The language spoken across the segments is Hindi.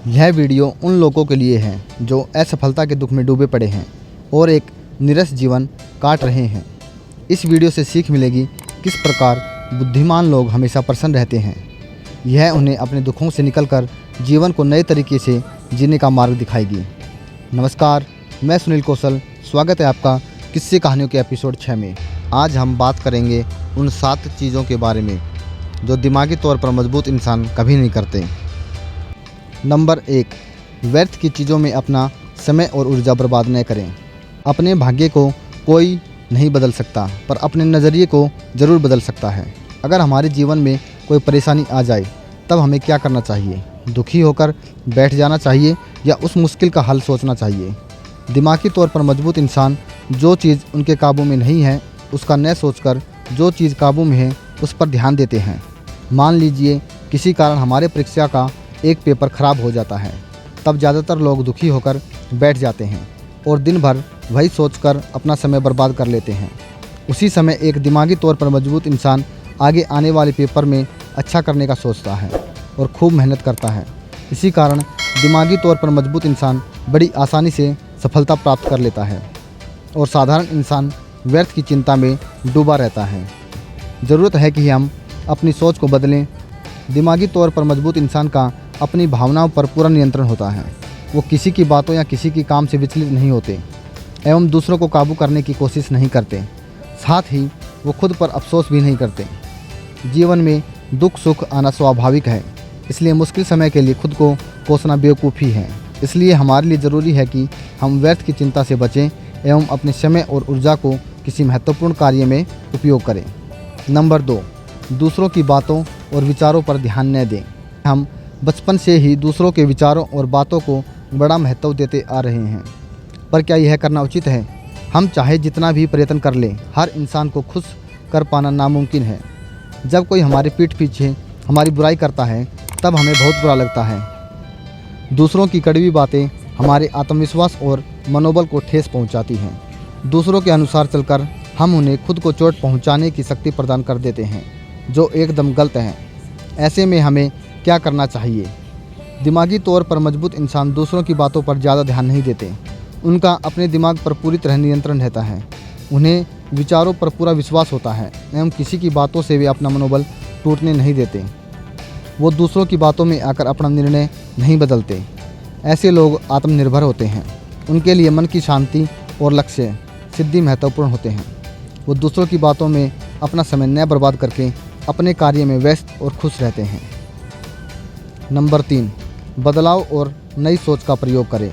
यह वीडियो उन लोगों के लिए है जो असफलता के दुख में डूबे पड़े हैं और एक निरस जीवन काट रहे हैं। इस वीडियो से सीख मिलेगी किस प्रकार बुद्धिमान लोग हमेशा प्रसन्न रहते हैं। यह उन्हें अपने दुखों से निकलकर जीवन को नए तरीके से जीने का मार्ग दिखाएगी। नमस्कार, मैं सुनील कौशल, स्वागत है आपका किस्से कहानियों के एपिसोड 6 में। आज हम बात करेंगे उन 7 चीज़ों के बारे में जो दिमागी तौर पर मजबूत इंसान कभी नहीं करते। नंबर 1, व्यर्थ की चीज़ों में अपना समय और ऊर्जा बर्बाद न करें। अपने भाग्य को कोई नहीं बदल सकता, पर अपने नज़रिए को ज़रूर बदल सकता है। अगर हमारे जीवन में कोई परेशानी आ जाए तब हमें क्या करना चाहिए? दुखी होकर बैठ जाना चाहिए या उस मुश्किल का हल सोचना चाहिए? दिमागी तौर पर मजबूत इंसान जो चीज़ उनके काबू में नहीं है उसका न सोचकर जो चीज़ काबू में है उस पर ध्यान देते हैं। मान लीजिए किसी कारण हमारे परीक्षा का एक पेपर ख़राब हो जाता है, तब ज़्यादातर लोग दुखी होकर बैठ जाते हैं और दिन भर वही सोचकर अपना समय बर्बाद कर लेते हैं। उसी समय एक दिमागी तौर पर मजबूत इंसान आगे आने वाले पेपर में अच्छा करने का सोचता है और खूब मेहनत करता है। इसी कारण दिमागी तौर पर मजबूत इंसान बड़ी आसानी से सफलता प्राप्त कर लेता है और साधारण इंसान व्यर्थ की चिंता में डूबा रहता है। ज़रूरत है कि हम अपनी सोच को बदलें। दिमागी तौर पर मजबूत इंसान का अपनी भावनाओं पर पूरा नियंत्रण होता है। वो किसी की बातों या किसी की काम से विचलित नहीं होते एवं दूसरों को काबू करने की कोशिश नहीं करते। साथ ही वो खुद पर अफसोस भी नहीं करते। जीवन में दुख सुख आना स्वाभाविक है, इसलिए मुश्किल समय के लिए खुद को कोसना बेवकूफ़ी है। इसलिए हमारे लिए ज़रूरी है कि हम व्यर्थ की चिंता से बचें एवं अपने समय और ऊर्जा को किसी महत्वपूर्ण कार्य में उपयोग करें। नंबर 2, दूसरों की बातों और विचारों पर ध्यान न दें। हम बचपन से ही दूसरों के विचारों और बातों को बड़ा महत्व देते आ रहे हैं, पर क्या यह करना उचित है? हम चाहे जितना भी प्रयत्न कर लें, हर इंसान को खुश कर पाना नामुमकिन है। जब कोई हमारे पीठ पीछे हमारी बुराई करता है तब हमें बहुत बुरा लगता है। दूसरों की कड़वी बातें हमारे आत्मविश्वास और मनोबल को ठेस पहुंचाती हैं। दूसरों के अनुसार चलकर हम उन्हें खुद को चोट पहुंचाने की शक्ति प्रदान कर देते हैं, जो एकदम गलत है। ऐसे में हमें क्या करना चाहिए? दिमागी तौर पर मजबूत इंसान दूसरों की बातों पर ज़्यादा ध्यान नहीं देते। उनका अपने दिमाग पर पूरी तरह नियंत्रण रहता है। उन्हें विचारों पर पूरा विश्वास होता है एवं किसी की बातों से वे अपना मनोबल टूटने नहीं देते। वो दूसरों की बातों में आकर अपना निर्णय नहीं बदलते। ऐसे लोग आत्मनिर्भर होते हैं। उनके लिए मन की शांति और लक्ष्य सिद्धि महत्वपूर्ण होते हैं। वो दूसरों की बातों में अपना समय न बर्बाद करके अपने कार्य में व्यस्त और खुश रहते हैं। नंबर 3, बदलाव और नई सोच का प्रयोग करें।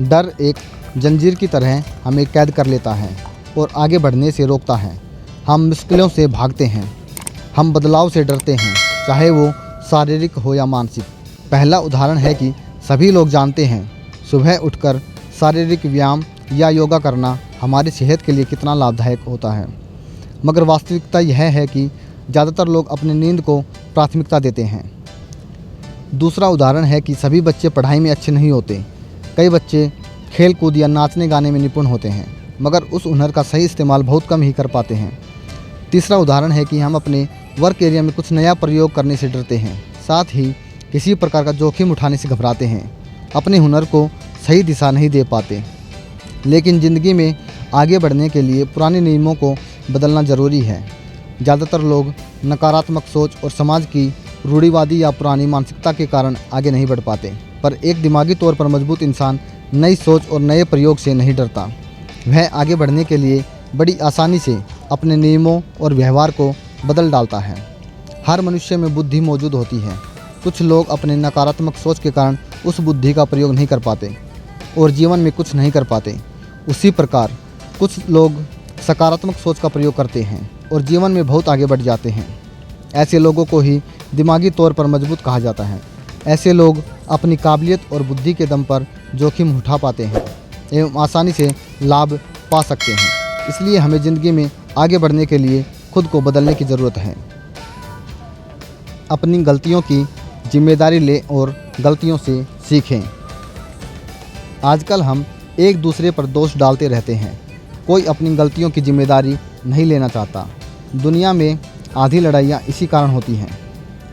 डर एक जंजीर की तरह हमें कैद कर लेता है और आगे बढ़ने से रोकता है। हम मुश्किलों से भागते हैं, हम बदलाव से डरते हैं, चाहे वो शारीरिक हो या मानसिक। पहला उदाहरण है कि सभी लोग जानते हैं सुबह उठकर शारीरिक व्यायाम या योगा करना हमारी सेहत के लिए कितना लाभदायक होता है, मगर वास्तविकता यह है कि ज़्यादातर लोग अपनी नींद को प्राथमिकता देते हैं। दूसरा उदाहरण है कि सभी बच्चे पढ़ाई में अच्छे नहीं होते। कई बच्चे खेल कूद या नाचने गाने में निपुण होते हैं, मगर उस हुनर का सही इस्तेमाल बहुत कम ही कर पाते हैं। तीसरा उदाहरण है कि हम अपने वर्क एरिया में कुछ नया प्रयोग करने से डरते हैं, साथ ही किसी प्रकार का जोखिम उठाने से घबराते हैं। अपने हुनर को सही दिशा नहीं दे पाते। लेकिन ज़िंदगी में आगे बढ़ने के लिए पुराने नियमों को बदलना ज़रूरी है। ज़्यादातर लोग नकारात्मक सोच और समाज की रूढ़िवादी या पुरानी मानसिकता के कारण आगे नहीं बढ़ पाते, पर एक दिमागी तौर पर मजबूत इंसान नई सोच और नए प्रयोग से नहीं डरता। वह आगे बढ़ने के लिए बड़ी आसानी से अपने नियमों और व्यवहार को बदल डालता है। हर मनुष्य में बुद्धि मौजूद होती है। कुछ लोग अपने नकारात्मक सोच के कारण उस बुद्धि का प्रयोग नहीं कर पाते और जीवन में कुछ नहीं कर पाते। उसी प्रकार कुछ लोग सकारात्मक सोच का प्रयोग करते हैं और जीवन में बहुत आगे बढ़ जाते हैं। ऐसे लोगों को ही दिमागी तौर पर मजबूत कहा जाता है। ऐसे लोग अपनी काबिलियत और बुद्धि के दम पर जोखिम उठा पाते हैं एवं आसानी से लाभ पा सकते हैं। इसलिए हमें ज़िंदगी में आगे बढ़ने के लिए खुद को बदलने की ज़रूरत है। अपनी गलतियों की जिम्मेदारी लें और गलतियों से सीखें। आजकल हम एक दूसरे पर दोष डालते रहते हैं। कोई अपनी गलतियों की जिम्मेदारी नहीं लेना चाहता। दुनिया में आधी लड़ाइयाँ इसी कारण होती हैं।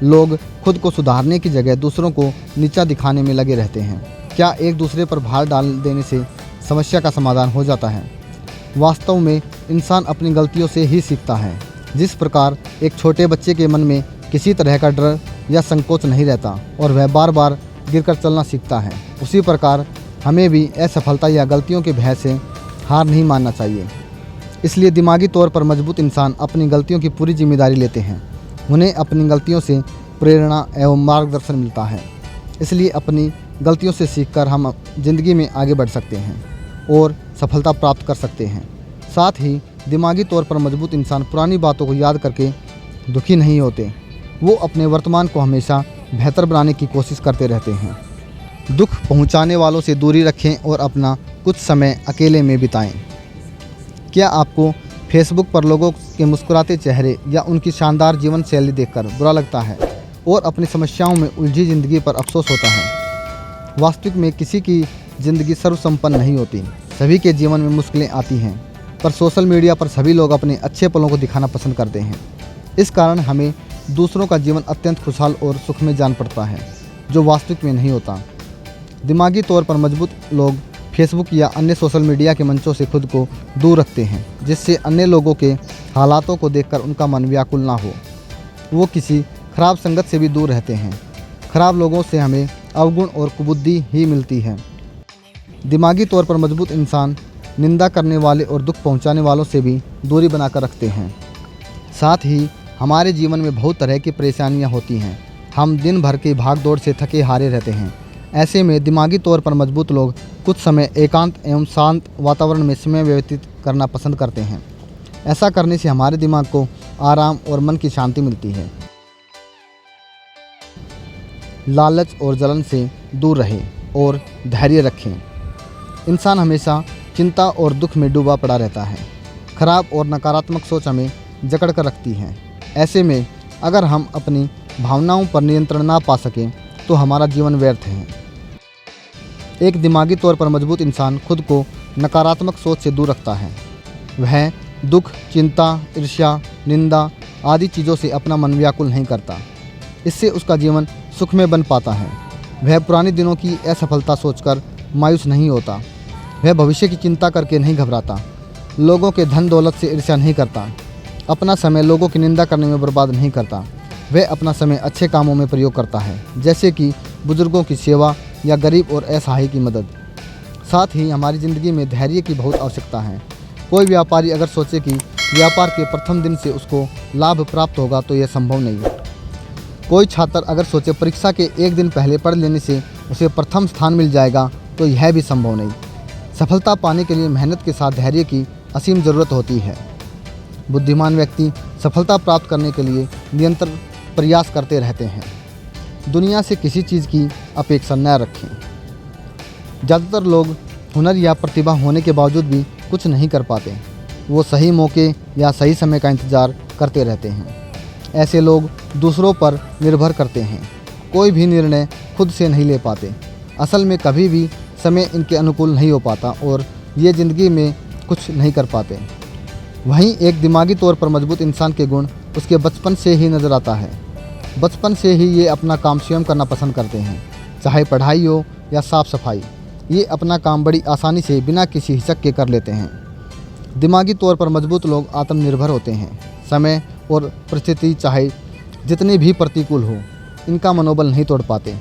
लोग खुद को सुधारने की जगह दूसरों को नीचा दिखाने में लगे रहते हैं। क्या एक दूसरे पर भार डाल देने से समस्या का समाधान हो जाता है? वास्तव में इंसान अपनी गलतियों से ही सीखता है। जिस प्रकार एक छोटे बच्चे के मन में किसी तरह का डर या संकोच नहीं रहता और वह बार बार गिरकर चलना सीखता है, उसी प्रकार हमें भी असफलता या गलतियों के भय से हार नहीं मानना चाहिए। इसलिए दिमागी तौर पर मजबूत इंसान अपनी गलतियों की पूरी जिम्मेदारी लेते हैं। उन्हें अपनी गलतियों से प्रेरणा एवं मार्गदर्शन मिलता है। इसलिए अपनी गलतियों से सीखकर हम जिंदगी में आगे बढ़ सकते हैं और सफलता प्राप्त कर सकते हैं। साथ ही दिमागी तौर पर मजबूत इंसान पुरानी बातों को याद करके दुखी नहीं होते। वो अपने वर्तमान को हमेशा बेहतर बनाने की कोशिश करते रहते हैं। दुख पहुंचाने वालों से दूरी रखें और अपना कुछ समय अकेले में बिताएं। क्या आपको फेसबुक पर लोगों के मुस्कुराते चेहरे या उनकी शानदार जीवन शैली देखकर बुरा लगता है और अपनी समस्याओं में उलझी ज़िंदगी पर अफसोस होता है? वास्तविक में किसी की ज़िंदगी सर्वसंपन्न नहीं होती। सभी के जीवन में मुश्किलें आती हैं, पर सोशल मीडिया पर सभी लोग अपने अच्छे पलों को दिखाना पसंद करते हैं। इस कारण हमें दूसरों का जीवन अत्यंत खुशहाल और सुखमय जान पड़ता है, जो वास्तविक में नहीं होता। दिमागी तौर पर मजबूत लोग फेसबुक या अन्य सोशल मीडिया के मंचों से खुद को दूर रखते हैं, जिससे अन्य लोगों के हालातों को देखकर उनका मन व्याकुल ना हो। वो किसी खराब संगत से भी दूर रहते हैं। खराब लोगों से हमें अवगुण और कुबुद्धि ही मिलती है। दिमागी तौर पर मजबूत इंसान निंदा करने वाले और दुख पहुंचाने वालों से भी दूरी बनाकर रखते हैं। साथ ही हमारे जीवन में बहुत तरह की परेशानियां होती हैं। हम दिन भर की भाग दौड़ से थके हारे रहते हैं। ऐसे में दिमागी तौर पर मजबूत लोग कुछ समय एकांत एवं शांत वातावरण में समय व्यतीत करना पसंद करते हैं। ऐसा करने से हमारे दिमाग को आराम और मन की शांति मिलती है। लालच और जलन से दूर रहें और धैर्य रखें। इंसान हमेशा चिंता और दुख में डूबा पड़ा रहता है। खराब और नकारात्मक सोच हमें जकड़ कर रखती है। ऐसे में अगर हम अपनी भावनाओं पर नियंत्रण ना पा सकें तो हमारा जीवन व्यर्थ है। एक दिमागी तौर पर मजबूत इंसान खुद को नकारात्मक सोच से दूर रखता है। वह दुख, चिंता, ईर्ष्या, निंदा आदि चीज़ों से अपना मन व्याकुल नहीं करता। इससे उसका जीवन सुखमय बन पाता है। वह पुराने दिनों की असफलता सोचकर मायूस नहीं होता। वह भविष्य की चिंता करके नहीं घबराता। लोगों के धन दौलत से ईर्ष्या नहीं करता। अपना समय लोगों की निंदा करने में बर्बाद नहीं करता। वह अपना समय अच्छे कामों में प्रयोग करता है, जैसे कि बुजुर्गों की सेवा या गरीब और असहाय की मदद। साथ ही हमारी ज़िंदगी में धैर्य की बहुत आवश्यकता है। कोई व्यापारी अगर सोचे कि व्यापार के प्रथम दिन से उसको लाभ प्राप्त होगा तो यह संभव नहीं है। कोई छात्र अगर सोचे परीक्षा के एक दिन पहले पढ़ लेने से उसे प्रथम स्थान मिल जाएगा तो यह भी संभव नहीं। सफलता पाने के लिए मेहनत के साथ धैर्य की असीम ज़रूरत होती है। बुद्धिमान व्यक्ति सफलता प्राप्त करने के लिए निरंतर प्रयास करते रहते हैं। दुनिया से किसी चीज़ की अपेक्षा न रखें। ज़्यादातर लोग हुनर या प्रतिभा होने के बावजूद भी कुछ नहीं कर पाते। वो सही मौके या सही समय का इंतज़ार करते रहते हैं। ऐसे लोग दूसरों पर निर्भर करते हैं। कोई भी निर्णय खुद से नहीं ले पाते। असल में कभी भी समय इनके अनुकूल नहीं हो पाता और ये ज़िंदगी में कुछ नहीं कर पाते। वहीं एक दिमागी तौर पर मजबूत इंसान के गुण उसके बचपन से ही नज़र आता है। बचपन से ही ये अपना काम स्वयं करना पसंद करते हैं, चाहे पढ़ाई हो या साफ़ सफाई। ये अपना काम बड़ी आसानी से बिना किसी हिचक के कर लेते हैं। दिमागी तौर पर मजबूत लोग आत्मनिर्भर होते हैं। समय और परिस्थिति चाहे जितनी भी प्रतिकूल हो, इनका मनोबल नहीं तोड़ पाते।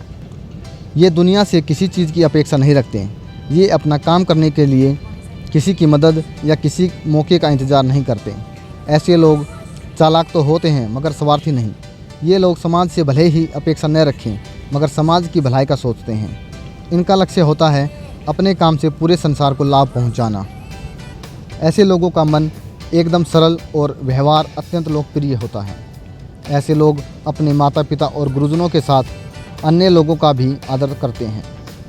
ये दुनिया से किसी चीज़ की अपेक्षा नहीं रखते। ये अपना काम करने के लिए किसी की मदद या किसी मौके का इंतज़ार नहीं करते। ऐसे लोग चालाक तो होते हैं मगर स्वार्थी नहीं। ये लोग समाज से भले ही अपेक्षा न रखें मगर समाज की भलाई का सोचते हैं। इनका लक्ष्य होता है अपने काम से पूरे संसार को लाभ पहुंचाना। ऐसे लोगों का मन एकदम सरल और व्यवहार अत्यंत लोकप्रिय होता है। ऐसे लोग अपने माता पिता और गुरुजनों के साथ अन्य लोगों का भी आदर करते हैं।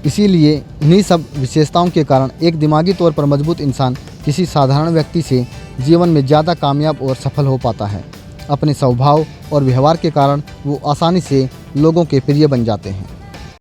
इसीलिए इन्हीं सब विशेषताओं के कारण एक दिमागी तौर पर मजबूत इंसान किसी साधारण व्यक्ति से जीवन में ज़्यादा कामयाब और सफल हो पाता है। अपने स्वभाव और व्यवहार के कारण वो आसानी से लोगों के प्रिय बन जाते हैं।